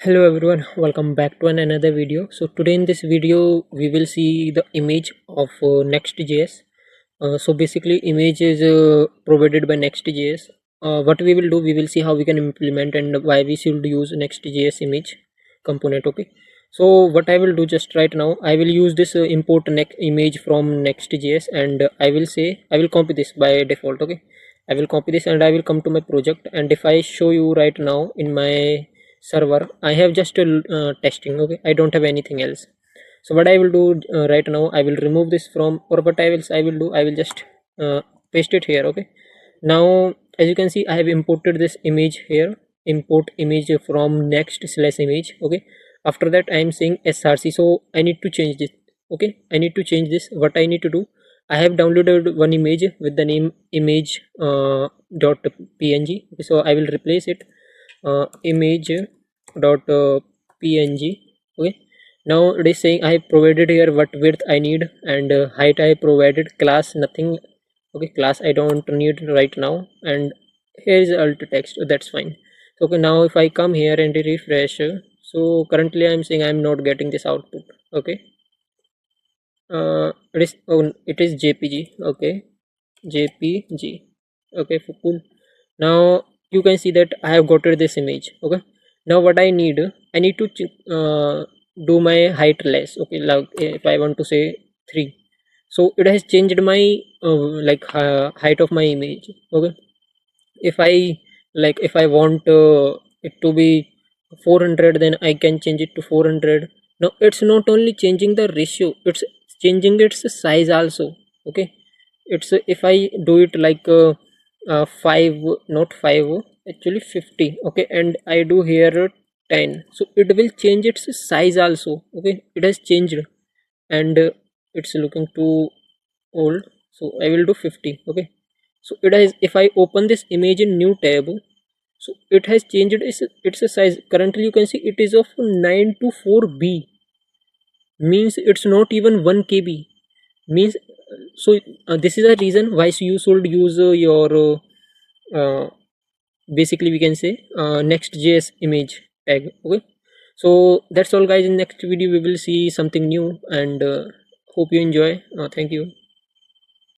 Hello everyone, welcome back to another video. So today in this video we will see the image of Next.js. So basically image is provided by Next.js. What we will do, we will see how we can implement and why we should use Next.js image component. Okay, so what I will do just right now, I will use this import next image from Next.js, and I will say I will copy this by default. Okay, I will copy this and I will come to my project, and if I show you right now in my server, I have just testing. Okay, I don't have anything else. So what I will do right now, I will remove this from, or what I will do, I will just paste it here. Okay, now as you can see, I have imported this image here. Import image from next/image. Okay, after that I am saying src, so I need to change this. Okay, I need to change this. What I need to do, I have downloaded one image with the name image dot png. Okay, so I will replace it image dot png. Okay, now it is saying I have provided here what width I need, and height I provided, class nothing. Okay, class I don't need right now, and here is alt text. That's fine. So, okay, now if I come here and refresh, so currently I'm saying I'm not getting this output. Okay, it is jpg. Okay, jpg. Okay, cool. Now you can see that I have got this image. Okay, now what I need, I need to do my height less. Okay, like if I want to say 3, so it has changed my height of my image. Okay, if I if I want it to be 400, then I can change it to 400. Now it's not only changing the ratio, it's changing its size also. Okay, it's if I do it like 5, not 5, actually 50. Okay, and I do here 10, so it will change its size also. Okay, it has changed, and it's looking too old, so I will do 50. Okay, so it has, if I open this image in new tab, so it has changed its size. Currently you can see it is of 924b, means it's not even 1 KB. Means so this is a reason why you should use your basically we can say Next.js image tag. Okay, so that's all guys. In next video we will see something new, and hope you enjoy. Thank you.